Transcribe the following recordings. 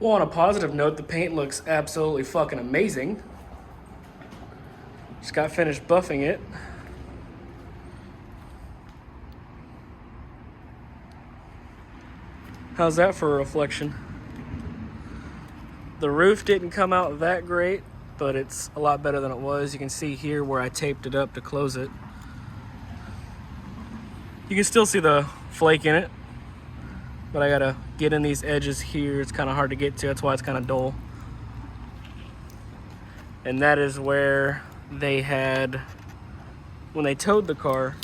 Well, on a positive note, the paint looks absolutely fucking amazing. Just got finished buffing it. How's that for a reflection? The roof didn't come out that great, but it's a lot better than it was. You can see here where I taped it up to close it. You can still see the flake in it, but I gotta get in these edges here. It's kind of hard to get to, that's why it's kind of dull. And that is where they had, when they towed the car,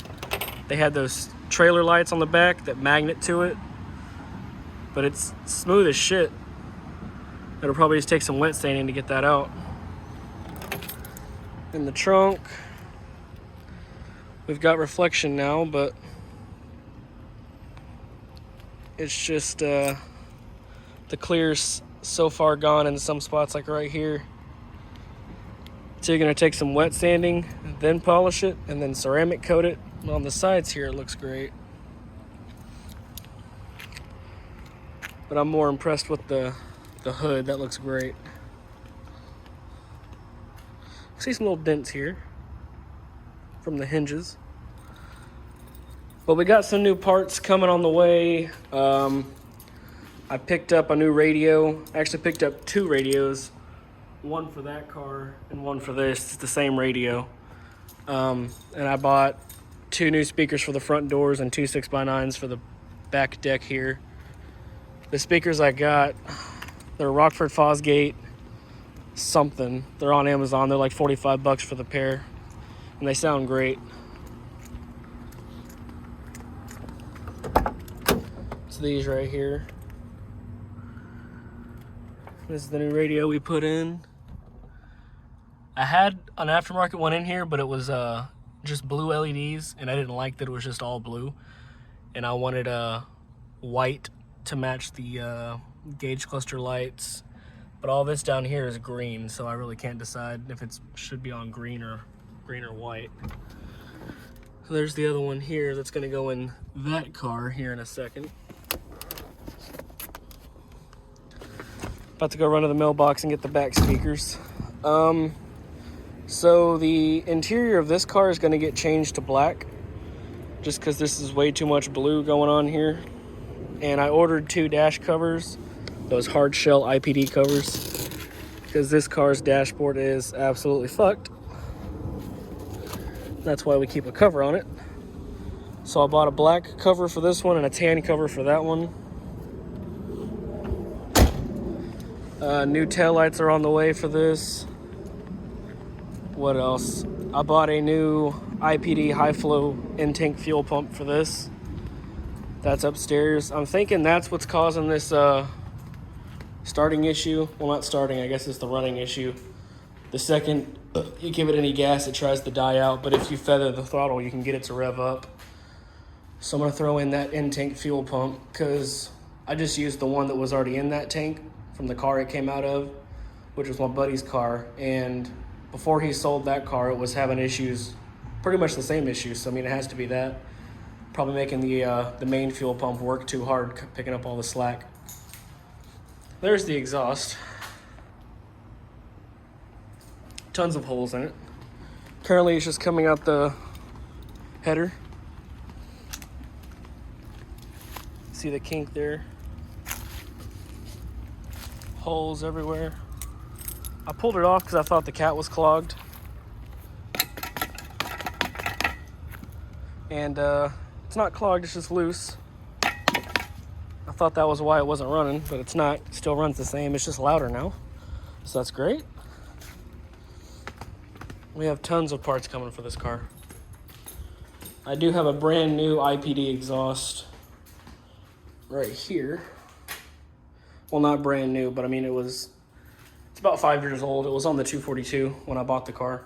they had those trailer lights on the back that magnet to it, but it's smooth as shit. It'll probably just take some wet sanding to get that out. In the trunk, we've got reflection now, but it's just the clear's so far gone in some spots, like right here. So you're gonna take some wet sanding, then polish it, and then ceramic coat it. On the sides here, it looks great. But I'm more impressed with the hood. That looks great. See some little dents here from the hinges. But we got some new parts coming on the way. I picked up a new radio. I actually picked up 2 radios. One for that car and one for this. It's the same radio. And I bought 2 new speakers for the front doors and 2 6x9s for the back deck here. The speakers I got, they're Rockford Fosgate something. They're on Amazon. They're like 45 bucks for the pair, and they sound great. It's these right here. This is the new radio we put in. I had an aftermarket one in here, but it was just blue LEDs, and I didn't like that it was just all blue. And I wanted white to match the gauge cluster lights. But all this down here is green, so I really can't decide if it should be on green or white. So there's the other one here that's gonna go in that car here in a second. About to go run to the mailbox and get the back speakers. So the interior of this car is gonna get changed to black, just because this is way too much blue going on here. And I ordered 2 dash covers, those hard shell IPD covers, because this car's dashboard is absolutely fucked. That's why we keep a cover on it. So I bought a black cover for this one and a tan cover for that one. New taillights are on the way for this. What else? I bought a new IPD high flow in-tank fuel pump for this. That's upstairs. I'm thinking that's what's causing this starting issue. Well, not starting, I guess it's the running issue. The second you give it any gas, it tries to die out, but if you feather the throttle, you can get it to rev up. So I'm gonna throw in that in-tank fuel pump, because I just used the one that was already in that tank from the car it came out of, which was my buddy's car. And before he sold that car, it was having issues, pretty much the same issues. So I mean, it has to be that. Probably making the main fuel pump work too hard, picking up all the slack. There's the exhaust. Tons of holes in it. Currently it's just coming out the header. See the kink there? Holes everywhere. I pulled it off because I thought the cat was clogged. And it's not clogged, it's just loose. I thought that was why it wasn't running, but it's not. It still runs the same, it's just louder now. So that's great. We have tons of parts coming for this car. I do have a brand new IPD exhaust right here. Well, not brand new, but I mean, it's about 5 years old. It was on the 242 when I bought the car,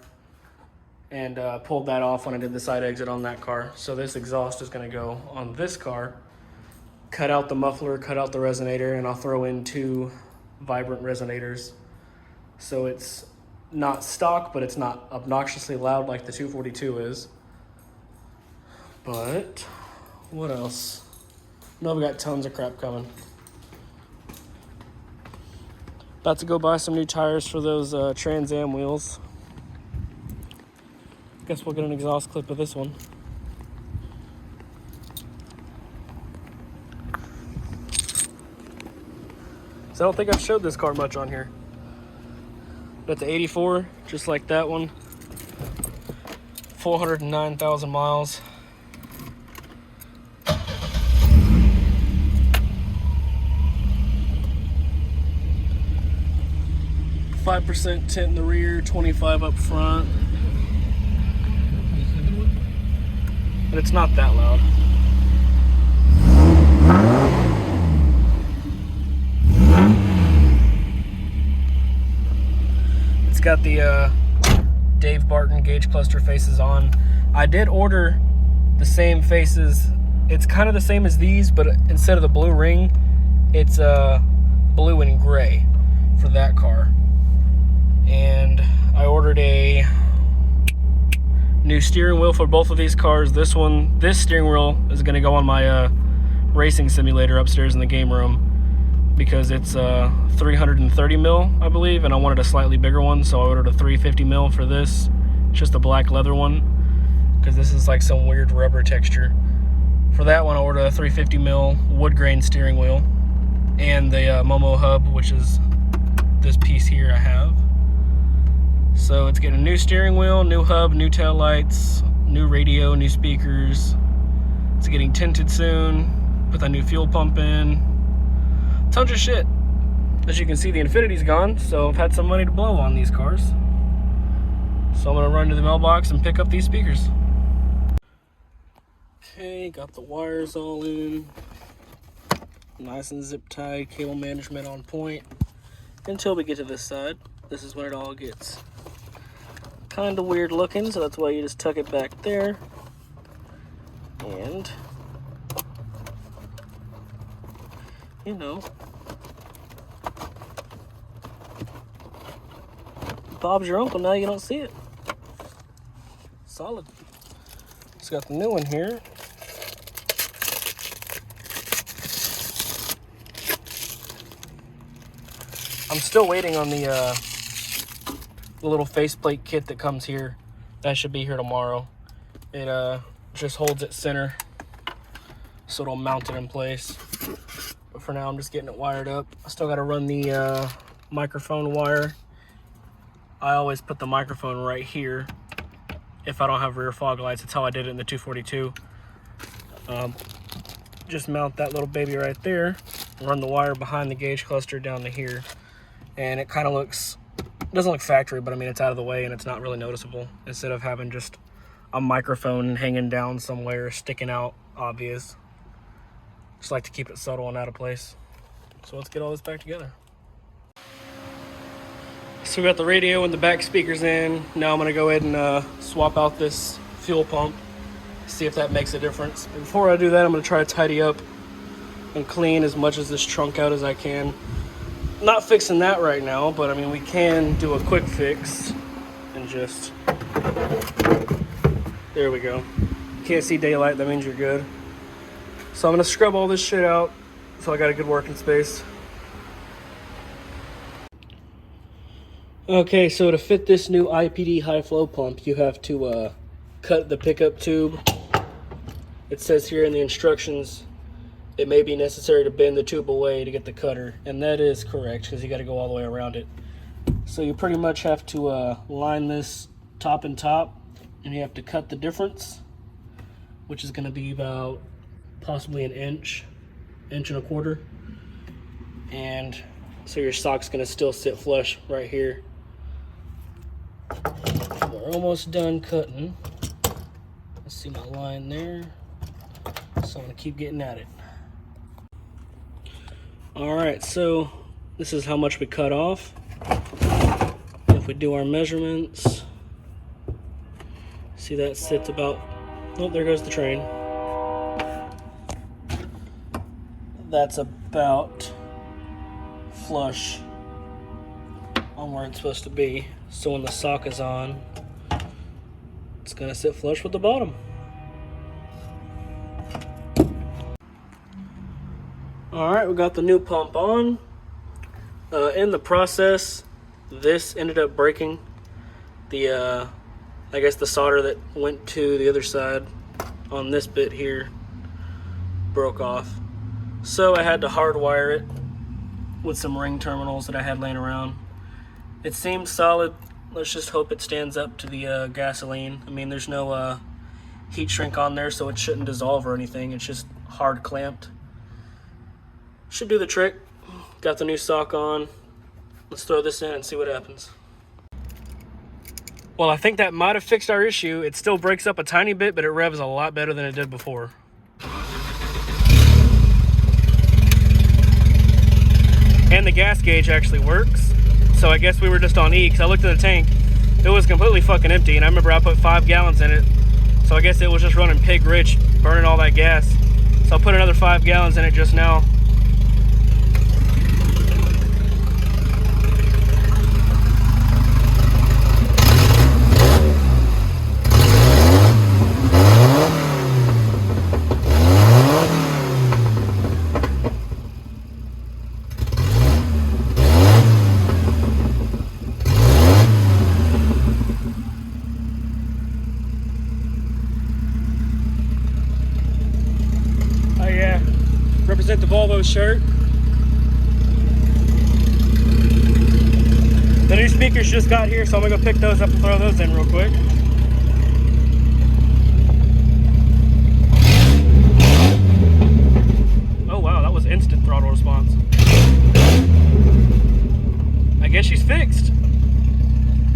and pulled that off when I did the side exit on that car. So this exhaust is gonna go on this car, cut out the muffler, cut out the resonator, and I'll throw in 2 vibrant resonators. So it's not stock, but it's not obnoxiously loud like the 242 is. But what else? No, we got tons of crap coming. About to go buy some new tires for those Trans Am wheels. Guess we'll get an exhaust clip of this one. So I don't think I've showed this car much on here. But the 84, just like that one. 409,000 miles. .5% tint in the rear, 25 up front. But it's not that loud. It's got the Dave Barton gauge cluster faces on. I did order the same faces. It's kind of the same as these, but instead of the blue ring, it's blue and gray for that car. And I ordered a new steering wheel for both of these cars. This steering wheel is going to go on my racing simulator upstairs in the game room because it's 330 mil, I believe, and I wanted a slightly bigger one, so I ordered a 350 mil for this. It's just a black leather one because this is like some weird rubber texture. For that one, I ordered a 350 mil wood grain steering wheel and the Momo hub, which is this piece here I have. So it's getting a new steering wheel, new hub, new tail lights, new radio, new speakers. It's getting tinted soon. Put that new fuel pump in. Tons of shit. As you can see, the Infinity's gone, so I've had some money to blow on these cars. So I'm gonna run to the mailbox and pick up these speakers. Okay, got the wires all in. Nice and zip tied, cable management on point. Until we get to this side. This is when it all gets kind of weird looking, so that's why you just tuck it back there. And, you know, Bob's your uncle, now you don't see it. Solid. It's got the new one here. I'm still waiting on the little faceplate kit that comes here. That should be here tomorrow. It just holds it center so it'll mount it in place. But for now, I'm just getting it wired up. I still got to run the microphone wire. I always put the microphone right here if I don't have rear fog lights. That's how I did it in the 242. Just mount that little baby right there. Run the wire behind the gauge cluster down to here. And it kind of looks, it doesn't look factory, but I mean, it's out of the way and it's not really noticeable. Instead of having just a microphone hanging down somewhere, sticking out, obvious. Just like to keep it subtle and out of place. So let's get all this back together. So we got the radio and the back speakers in. Now I'm gonna go ahead and swap out this fuel pump, see if that makes a difference. Before I do that, I'm gonna try to tidy up and clean as much of this trunk out as I can. Not fixing that right now, but I mean, we can do a quick fix and just, there we go. Can't see daylight, that means you're good. So I'm gonna scrub all this shit out so I got a good working space. Okay, so to fit this new IPD high flow pump, you have to cut the pickup tube. It says here in the instructions, it may be necessary to bend the tube away to get the cutter, and that is correct because you got to go all the way around it. So you pretty much have to line this top and top, and you have to cut the difference, which is going to be about possibly an inch and a quarter. And so your sock's going to still sit flush right here. We're almost done cutting. Let's see my line there. So I'm going to keep getting at it. Alright, so this is how much we cut off. If we do our measurements, see that sits about, oh, there goes the train. That's about flush on where it's supposed to be. So when the sock is on, it's going to sit flush with the bottom. Alright, we got the new pump on. In the process, this ended up breaking. The I guess the solder that went to the other side on this bit here broke off. So I had to hardwire it with some ring terminals that I had laying around. It seems solid. Let's just hope it stands up to the gasoline. I mean, there's no heat shrink on there, so it shouldn't dissolve or anything. It's just hard clamped. Should do the trick. Got the new sock on. Let's throw this in and see what happens. Well, I think that might have fixed our issue. It still breaks up a tiny bit, but it revs a lot better than it did before. And the gas gauge actually works. So I guess we were just on E, because I looked at the tank. It was completely fucking empty, and I remember I put 5 gallons in it. So I guess it was just running pig rich, burning all that gas. So I put another 5 gallons in it just now. Represent the Volvo shirt. The new speakers just got here, so I'm gonna go pick those up and throw those in real quick. Oh wow, that was instant throttle response. I guess she's fixed.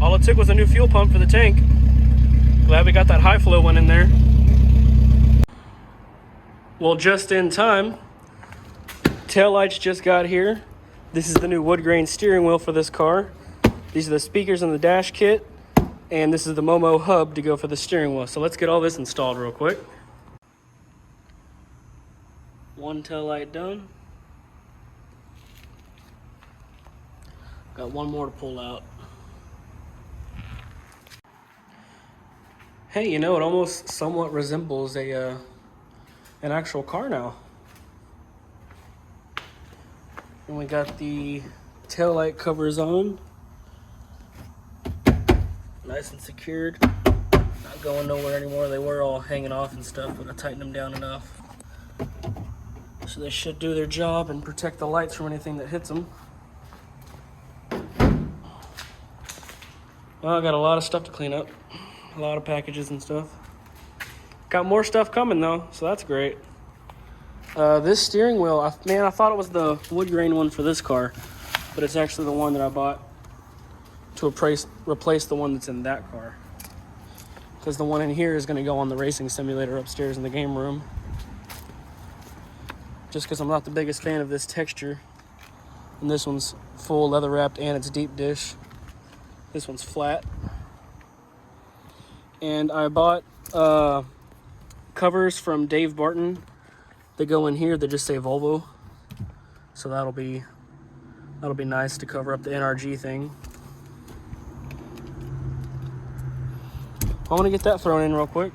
All it took was a new fuel pump for the tank. Glad we got that high flow one in there. Well, just in time. Taillights just got here. This is the new wood grain steering wheel for this car. These are the speakers in the dash kit, and this is the Momo hub to go for the steering wheel. So let's get all this installed real quick. One taillight done. Got one more to pull out. Hey, you know, it almost somewhat resembles an actual car now. And we got the taillight covers on. Nice and secured. Not going nowhere anymore. They were all hanging off and stuff, but I tightened them down enough. So they should do their job and protect the lights from anything that hits them. Well, I got a lot of stuff to clean up. A lot of packages and stuff. Got more stuff coming though, so that's great. This steering wheel, man, I thought it was the wood grain one for this car, but it's actually the one that I bought to replace the one that's in that car. Because the one in here is going to go on the racing simulator upstairs in the game room. Just because I'm not the biggest fan of this texture. And this one's full leather wrapped and it's deep dish. This one's flat. And I bought covers from Dave Barton. They go in here, they just say Volvo. So that'll be nice to cover up the NRG thing. I want to get that thrown in real quick.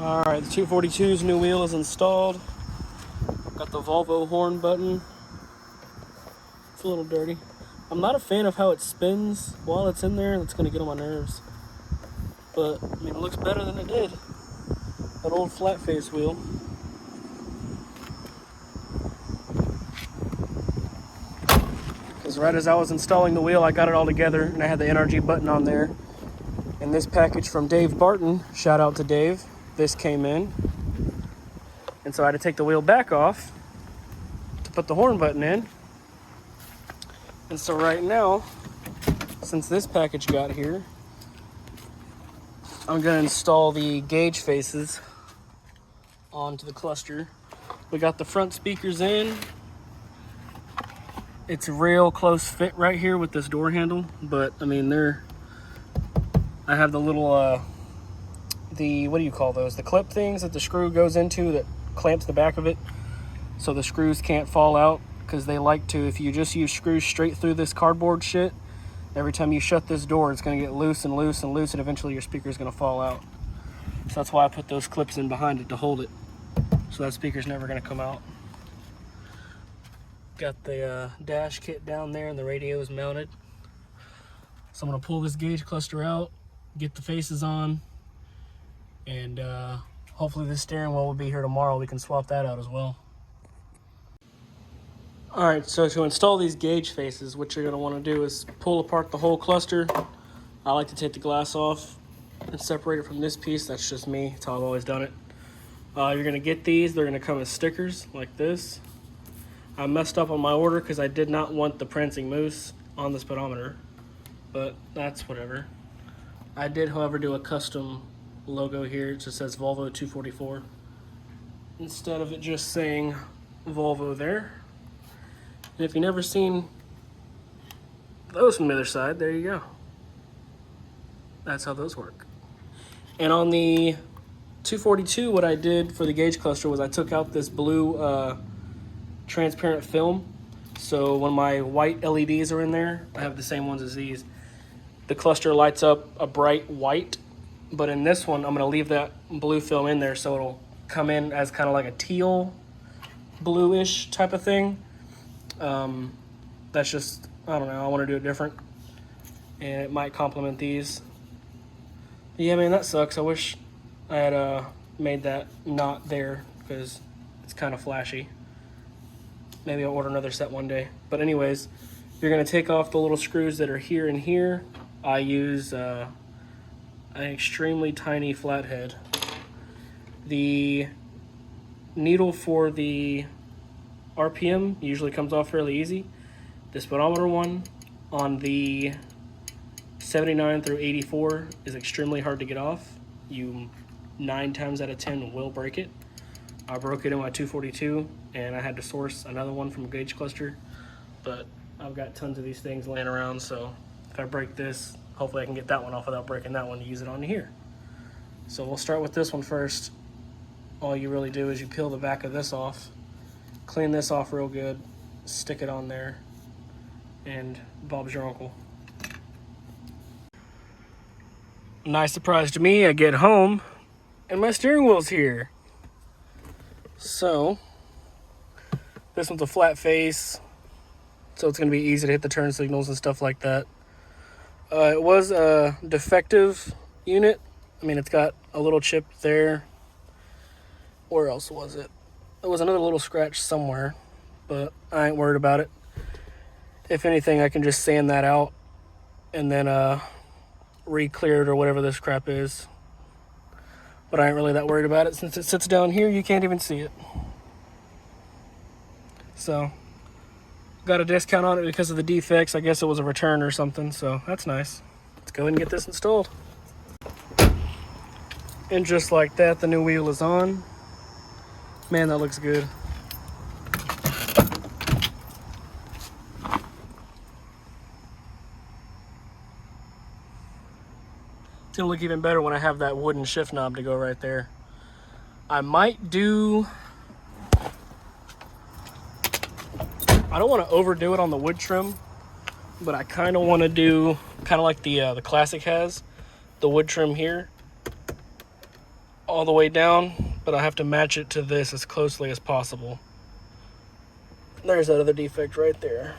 Alright, the 242's new wheel is installed. Got the Volvo horn button. It's a little dirty. I'm not a fan of how it spins while it's in there. That's going to get on my nerves. But, I mean, it looks better than it did. That old flat face wheel. Because right as I was installing the wheel, I got it all together and I had the NRG button on there. And this package from Dave Barton, shout out to Dave, this came in. And so I had to take the wheel back off to put the horn button in. And so right now, since this package got here, I'm going to install the gauge faces onto the cluster. We got the front speakers in. It's a real close fit right here with this door handle, but I mean I have the little what do you call those? The clip things that the screw goes into that clamps the back of it so the screws can't fall out, because they like to, if you just use screws straight through this cardboard shit, every time you shut this door, it's going to get loose and loose and loose, and eventually your speaker is going to fall out. So that's why I put those clips in behind it to hold it, so that speaker's never going to come out. Got the dash kit down there and the radio is mounted. So I'm gonna pull this gauge cluster out, get the faces on, and hopefully this steering wheel will be here tomorrow. We can swap that out as well. All right, so to install these gauge faces, what you're gonna wanna do is pull apart the whole cluster. I like to take the glass off and separate it from this piece. That's just me, that's how I've always done it. You're gonna get these, they're gonna come as stickers like this. I messed up on my order because I did not want the prancing moose on the speedometer, but that's whatever. I did, however, do a custom logo here. It just says Volvo 244 instead of it just saying Volvo there. And if you've never seen those from the other side, there you go. That's how those work. And on the 242, what I did for the gauge cluster was I took out this blue transparent film. So when my white LEDs are in there, I have the same ones as these. The cluster lights up a bright white, but in this one, I'm gonna leave that blue film in there so it'll come in as kind of like a teal bluish type of thing. That's just, I don't know, I wanna do it different. And it might complement these. Yeah, man, that sucks. I wish I had made that not there because it's kind of flashy. Maybe I'll order another set one day. But anyways, you're gonna take off the little screws that are here and here. I use an extremely tiny flathead. The needle for the RPM usually comes off fairly easy. The speedometer one on the 79 through 84 is extremely hard to get off. You 9 times out of 10 will break it. I broke it in my 242 and I had to source another one from a gauge cluster, but I've got tons of these things laying around, so if I break this, hopefully I can get that one off without breaking that one to use it on here. So we'll start with this one first. All you really do is you peel the back of this off, clean this off real good, stick it on there, and Bob's your uncle. Nice surprise to me, I get home and my steering wheel's here. So this one's a flat face, so it's going to be easy to hit the turn signals and stuff like that. It was a defective unit. I mean, it's got a little chip there. Where else was it? There was another little scratch somewhere, but I ain't worried about it. If anything, I can just sand that out and then re-clear it or whatever this crap is. But I ain't really that worried about it. Since it sits down here, you can't even see it. So, got a discount on it because of the defects. I guess it was a return or something, so that's nice. Let's go ahead and get this installed. And just like that, the new wheel is on. Man, that looks good. It's gonna look even better when I have that wooden shift knob to go right there. I might do, I don't want to overdo it on the wood trim, but I kind of want to do kind of like the Classic has, the wood trim here all the way down, but I have to match it to this as closely as possible. There's that other defect right there.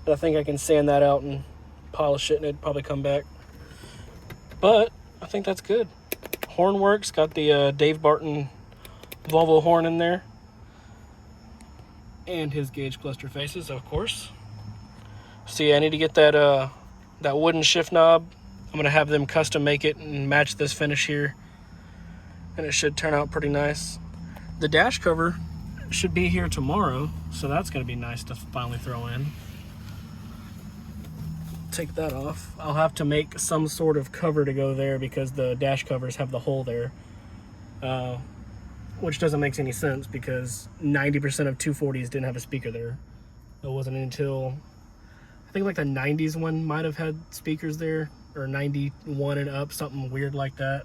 But I think I can sand that out and polish it and it'd probably come back. But I think that's good. Horn works, got the Dave Barton Volvo horn in there. And his gauge cluster faces, of course. So yeah, I need to get that that wooden shift knob. I'm gonna have them custom make it and match this finish here. And it should turn out pretty nice. The dash cover should be here tomorrow, so that's gonna be nice to finally throw in. Take that off. I'll have to make some sort of cover to go there because the dash covers have the hole there, which doesn't make any sense because 90% of 240s didn't have a speaker there. It wasn't until I think like the 90s one might have had speakers there, or 91 and up, something weird like that.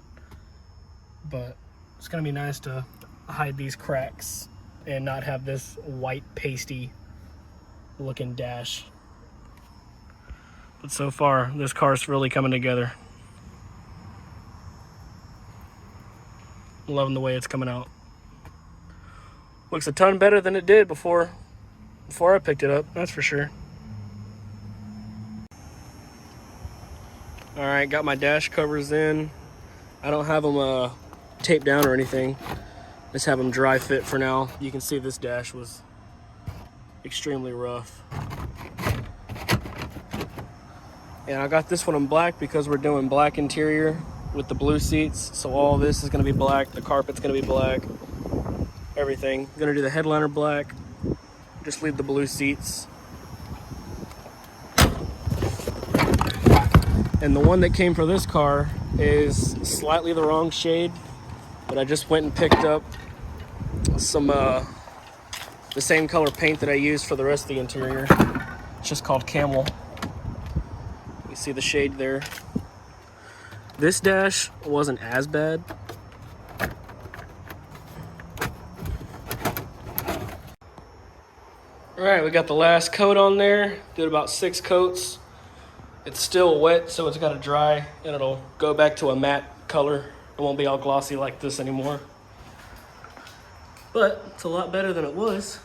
But it's gonna be nice to hide these cracks and not have this white pasty looking dash. But so far, this car's really coming together. I'm loving the way it's coming out. Looks a ton better than it did before I picked it up, that's for sure. All right, got my dash covers in. I don't have them taped down or anything. Just have them dry fit for now. You can see this dash was extremely rough. And I got this one in black because we're doing black interior with the blue seats. So all this is gonna be black. The carpet's gonna be black. Everything. I'm gonna do the headliner black. Just leave the blue seats. And the one that came for this car is slightly the wrong shade, but I just went and picked up some the same color paint that I used for the rest of the interior. It's just called Camel. You see the shade there. This dash wasn't as bad. All right, we got the last coat on there. Did about 6 coats. It's still wet, so it's got to dry, and it'll go back to a matte color. It won't be all glossy like this anymore. But it's a lot better than it was.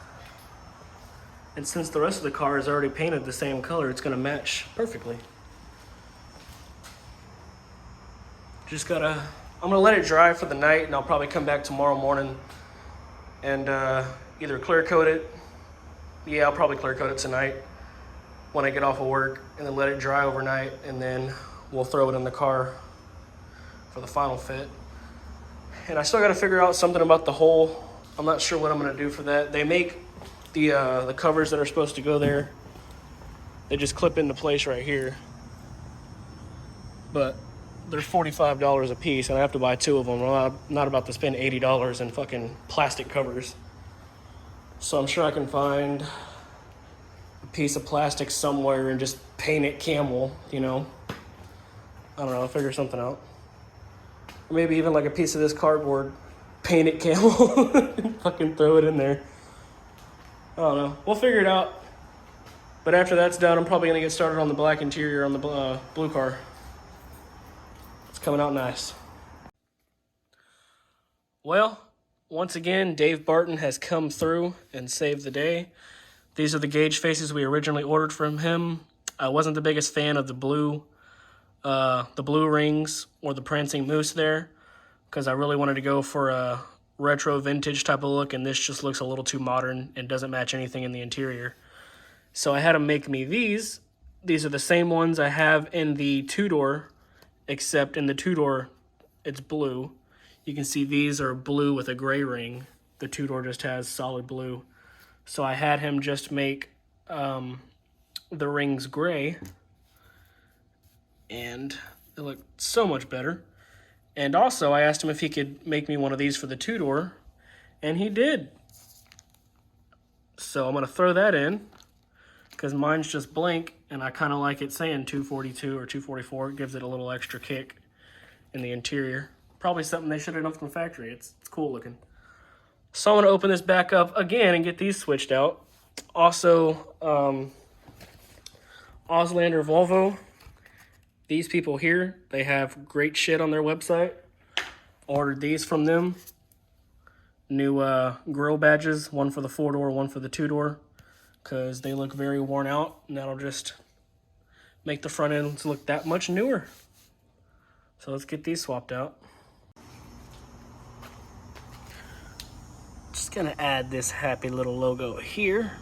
And since the rest of the car is already painted the same color, it's going to match perfectly. Just gotta, I'm gonna let it dry for the night, and I'll probably come back tomorrow morning and either clear coat it. Yeah, I'll probably clear coat it tonight when I get off of work, and then let it dry overnight, and then we'll throw it in the car for the final fit. And I still gotta figure out something about the hole. I'm not sure what I'm gonna do for that. They make the covers that are supposed to go there. They just clip into place right here. But they're $45 a piece, and I have to buy 2 of them. I'm not about to spend $80 in fucking plastic covers. So I'm sure I can find a piece of plastic somewhere and just paint it camel, you know? I don't know, I'll figure something out. Or maybe even like a piece of this cardboard, paint it camel, and fucking throw it in there. I don't know, we'll figure it out. But after that's done, I'm probably gonna get started on the black interior on the blue car. It's coming out nice. Well, once again, Dave Barton has come through and saved the day. These are the gauge faces we originally ordered from him. I wasn't the biggest fan of the blue rings or the prancing moose there, because I really wanted to go for a retro vintage type of look, and this just looks a little too modern and doesn't match anything in the interior. So I had him make me these. These are the same ones I have in the 2-door, except in the 2-door it's blue. You can see these are blue with a gray ring. The 2-door just has solid blue. So I had him just make the rings gray, and they look so much better. And also I asked him if he could make me one of these for the 2-door, and he did. So I'm gonna throw that in, because mine's just blank, and I kind of like it saying 242 or 244. It gives it a little extra kick in the interior. Probably something they should have done from the factory. It's cool looking. So I'm going to open this back up again and get these switched out. Also, Auslander Volvo. These people here, they have great shit on their website. Ordered these from them. New grill badges, one for the 4-door, one for the 2-door, because they look very worn out, and that'll just make the front ends look that much newer. So let's get these swapped out. Just gonna add this happy little logo here.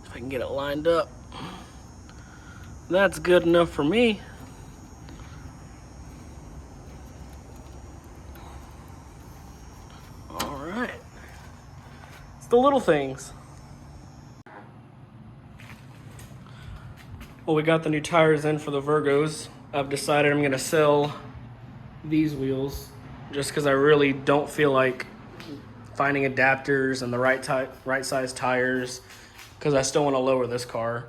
If I can get it lined up. That's good enough for me. All right. It's the little things. Well, we got the new tires in for the Virgos. I've decided I'm gonna sell these wheels just because I really don't feel like finding adapters and the right size tires, because I still want to lower this car,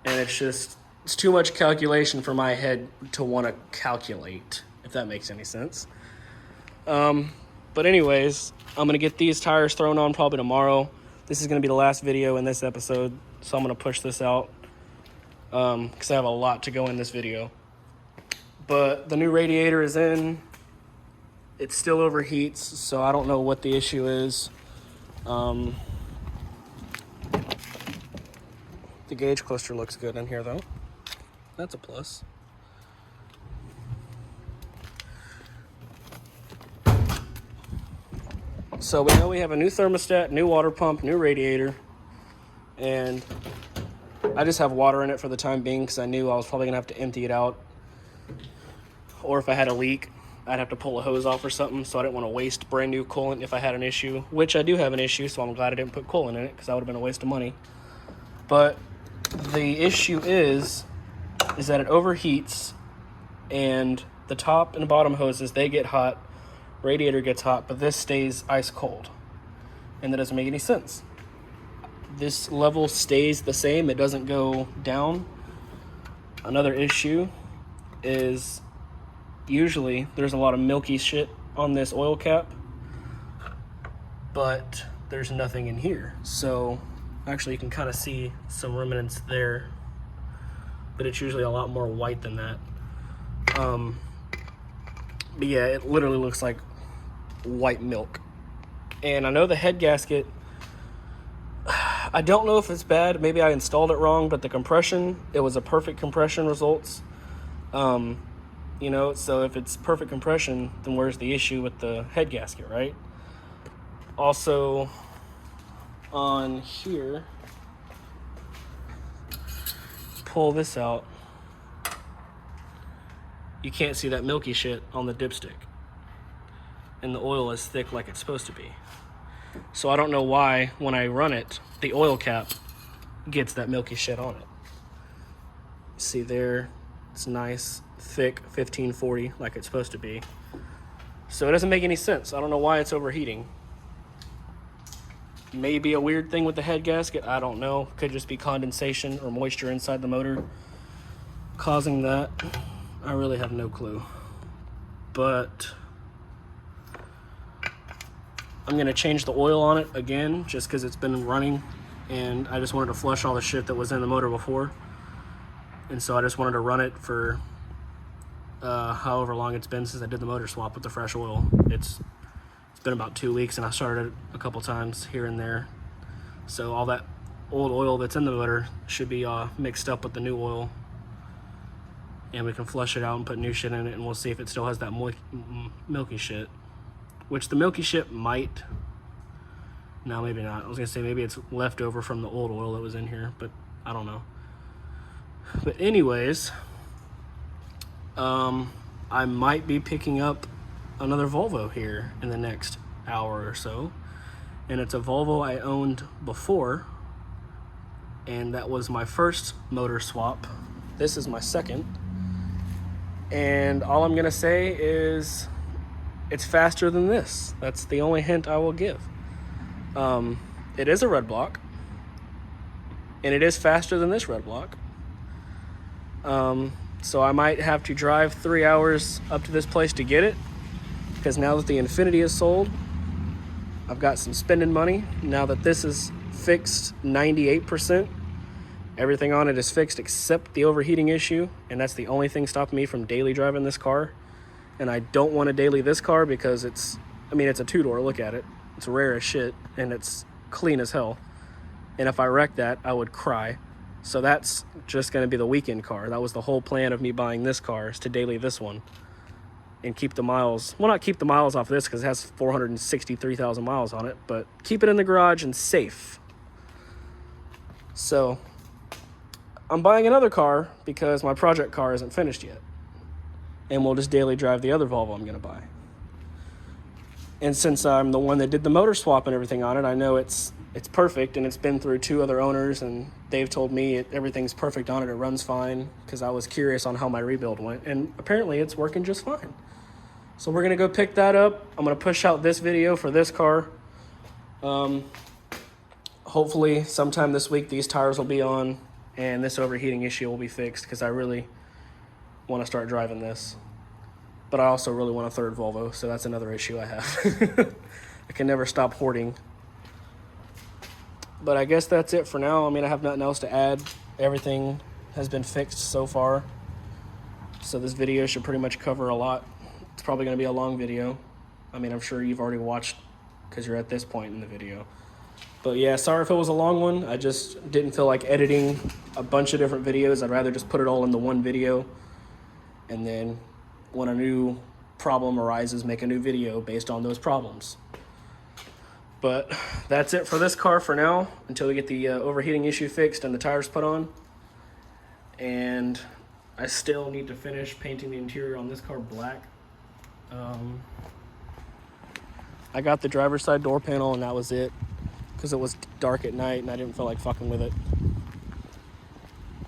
and it's too much calculation for my head to want to calculate, if that makes any sense. But anyways, I'm gonna get these tires thrown on probably tomorrow. This is gonna be the last video in this episode, so I'm gonna push this out because I have a lot to go in this video. But the new radiator is in. It still overheats, so I don't know what the issue is. The gauge cluster looks good in here though. That's a plus. So we know we have a new thermostat, new water pump, new radiator, and I just have water in it for the time being because I knew I was probably gonna have to empty it out. Or if I had a leak, I'd have to pull a hose off or something, so I didn't want to waste brand new coolant if I had an issue, which I do have an issue, so I'm glad I didn't put coolant in it because that would have been a waste of money. But the issue is that it overheats, and the top and bottom hoses, they get hot, radiator gets hot, but this stays ice cold, and that doesn't make any sense. This level stays the same, it doesn't go down. Another issue is usually there's a lot of milky shit on this oil cap, but there's nothing in here. So actually you can kind of see some remnants there, but it's usually a lot more white than that. But yeah, it literally looks like white milk. And I know the head gasket, I don't know if it's bad, maybe I installed it wrong, but the compression, it was a perfect compression results. You know, so if it's perfect compression, then where's the issue with the head gasket, right? Also, on here, pull this out, you can't see that milky shit on the dipstick. And the oil is thick like it's supposed to be. So I don't know why, when I run it, the oil cap gets that milky shit on it. See there, it's nice, thick, 1540 like it's supposed to be. So it doesn't make any sense. I don't know why it's overheating. Maybe a weird thing with the head gasket, I don't know. Could just be condensation or moisture inside the motor causing that. I really have no clue. But I'm gonna change the oil on it again just because it's been running, and I just wanted to flush all the shit that was in the motor before. And so I just wanted to run it for however long it's been since I did the motor swap with the fresh oil. It's been about 2 weeks, and I started it a couple times here and there. So all that old oil that's in the motor should be mixed up with the new oil, and we can flush it out and put new shit in it, and we'll see if it still has that milky shit. Which the milky shit might. No, maybe not. I was gonna say maybe it's leftover from the old oil that was in here, but I don't know. But anyways, I might be picking up another Volvo here in the next hour or so. And it's a Volvo I owned before, and that was my first motor swap. This is my second. And all I'm gonna say is it's faster than this. That's the only hint I will give. It is a Redblock, and it is faster than this Redblock. So I might have to drive 3 hours up to this place to get it, because now that the Infinity is sold, I've got some spending money. Now that this is fixed 98%, everything on it is fixed except the overheating issue, and that's the only thing stopping me from daily driving this car. And I don't want to daily this car because it's a two-door, look at it. It's rare as shit, and it's clean as hell. And if I wreck that, I would cry. So that's just going to be the weekend car. That was the whole plan of me buying this car, is to daily this one and keep the miles. Well, not keep the miles off this because it has 463,000 miles on it, but keep it in the garage and safe. So I'm buying another car because my project car isn't finished yet. And we'll just daily drive the other Volvo I'm going to buy. And since I'm the one that did the motor swap and everything on it, I know it's perfect, and it's been through 2 other owners, and they've told me everything's perfect on it. It runs fine, because I was curious on how my rebuild went, and apparently it's working just fine. So we're going to go pick that up. I'm going to push out this video for this car. Hopefully sometime this week these tires will be on, and this overheating issue will be fixed, because I really want to start driving this. But I also really want a third Volvo, so that's another issue I have. I can never stop hoarding. But I guess that's it for now. I mean, I have nothing else to add. Everything has been fixed so far. So this video should pretty much cover a lot. It's probably going to be a long video. I mean, I'm sure you've already watched because you're at this point in the video. But yeah, sorry if it was a long one. I just didn't feel like editing a bunch of different videos. I'd rather just put it all in the one video. And then when a new problem arises, make a new video based on those problems. But that's it for this car for now, until we get the overheating issue fixed and the tires put on. And I still need to finish painting the interior on this car black. I got the driver's side door panel and that was it, because it was dark at night and I didn't feel like fucking with it.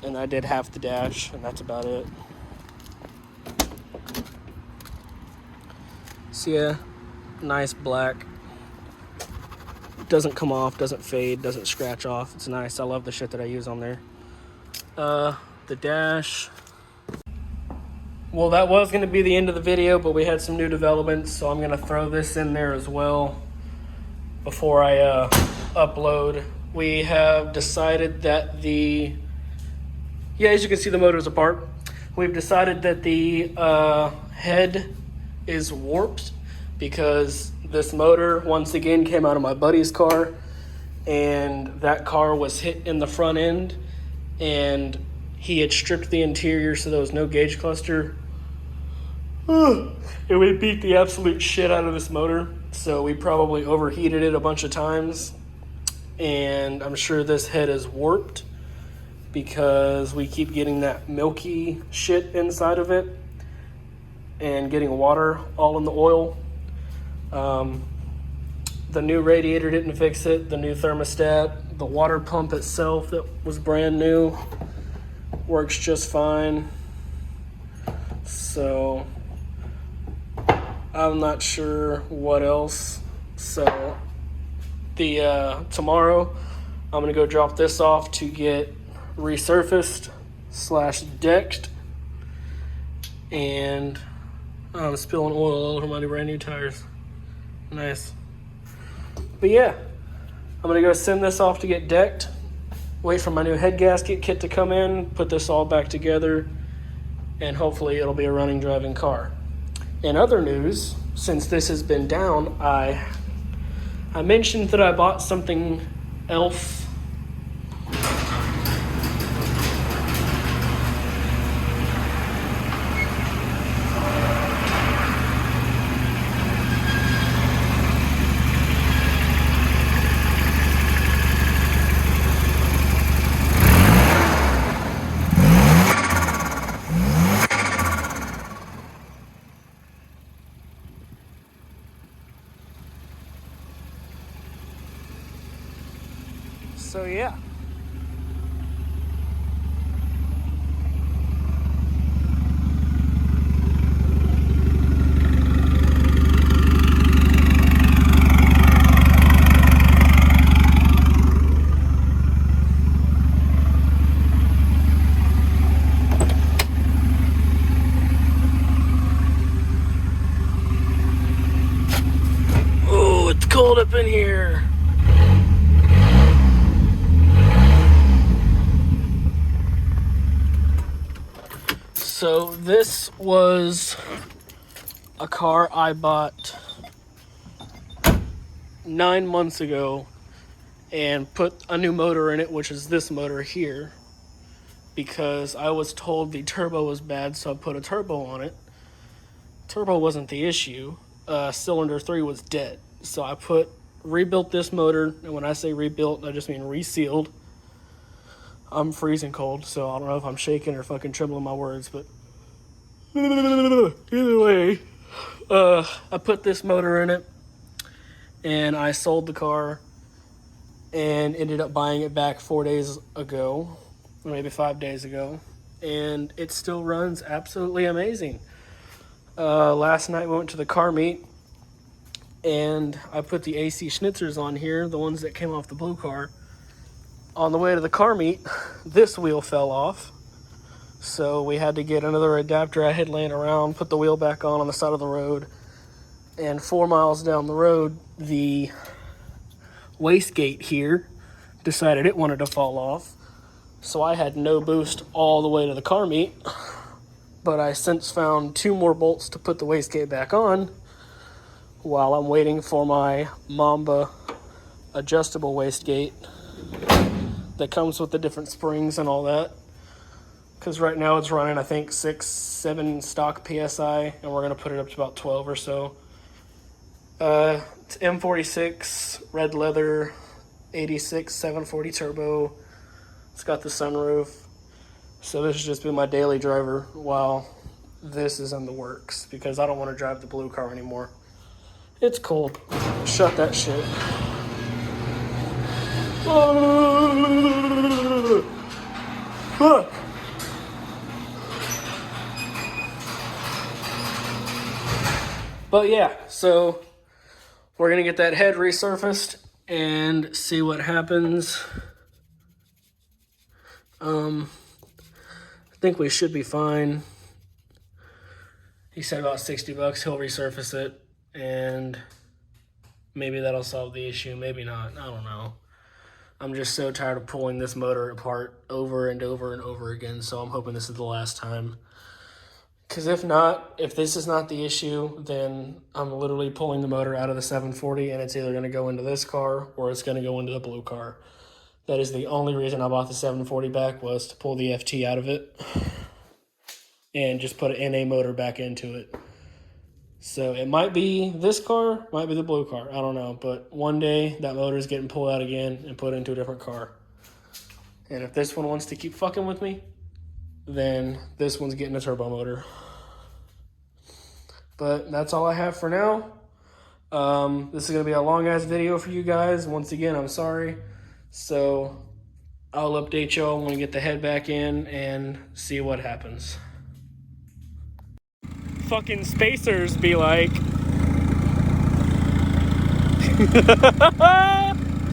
And I did half the dash, and that's about it. So yeah, nice black. Doesn't come off, doesn't fade, doesn't scratch off. It's nice. I love the shit that I use on there. The dash. Well, that was going to be the end of the video, but we had some new developments, so I'm going to throw this in there as well before I upload. We have decided that as you can see, the motor's apart. We've decided that the head is warped because this motor once again came out of my buddy's car, and that car was hit in the front end, and he had stripped the interior so there was no gauge cluster. And we beat the absolute shit out of this motor, so we probably overheated it a bunch of times, and I'm sure this head is warped because we keep getting that milky shit inside of it and getting water all in the oil. The new radiator didn't fix it, the new thermostat, the water pump itself that was brand new works just fine. So I'm not sure what else. So tomorrow I'm gonna go drop this off to get resurfaced / decked, and I'm spilling oil all over my brand new tires. Nice. But yeah, I'm gonna go send this off to get decked, wait for my new head gasket kit to come in, put this all back together, and hopefully it'll be a running, driving car. In other news, since this has been down, I mentioned that I bought something else. So yeah. Oh, it's cold up in here. So this was a car I bought 9 months ago and put a new motor in it, which is this motor here, because I was told the turbo was bad, so I put a turbo on it. Turbo wasn't the issue. Cylinder 3 was dead. So I rebuilt this motor, and when I say rebuilt, I just mean resealed. I'm freezing cold, so I don't know if I'm shaking or fucking trembling my words, but either way, I put this motor in it, and I sold the car, and ended up buying it back 4 days ago, or maybe 5 days ago, and it still runs absolutely amazing. Last night we went to the car meet, and I put the AC schnitzers on here, the ones that came off the blue car. On the way to the car meet, this wheel fell off, so we had to get another adapter I had laying around, put the wheel back on the side of the road, and 4 miles down the road, the wastegate here decided it wanted to fall off, so I had no boost all the way to the car meet, but I since found 2 more bolts to put the wastegate back on, while I'm waiting for my Mamba adjustable wastegate that comes with the different springs and all that. Because right now it's running, I think, 6-7 stock PSI, and we're going to put it up to about 12 or so. It's M46, red leather, 86, 740 turbo. It's got the sunroof. So this has just been my daily driver while this is in the works, because I don't want to drive the blue car anymore. It's cold. Shut that shit. But yeah, so we're gonna get that head resurfaced and see what happens. I think we should be fine. He said about 60 bucks, he'll resurface it, and maybe that'll solve the issue, maybe not, I don't know. I'm just so tired of pulling this motor apart over and over and over again, so I'm hoping this is the last time. Because if not, if this is not the issue, then I'm literally pulling the motor out of the 740, and it's either going to go into this car or it's going to go into the blue car. That is the only reason I bought the 740 back, was to pull the FT out of it and just put an NA motor back into it. So it might be this car, might be the blue car, I don't know. But one day that motor is getting pulled out again and put into a different car. And if this one wants to keep fucking with me, then this one's getting a turbo motor. But that's all I have for now. This is going to be a long-ass video for you guys. Once again, I'm sorry. So I'll update y'all when we get the head back in and see what happens. Fucking spacers be like...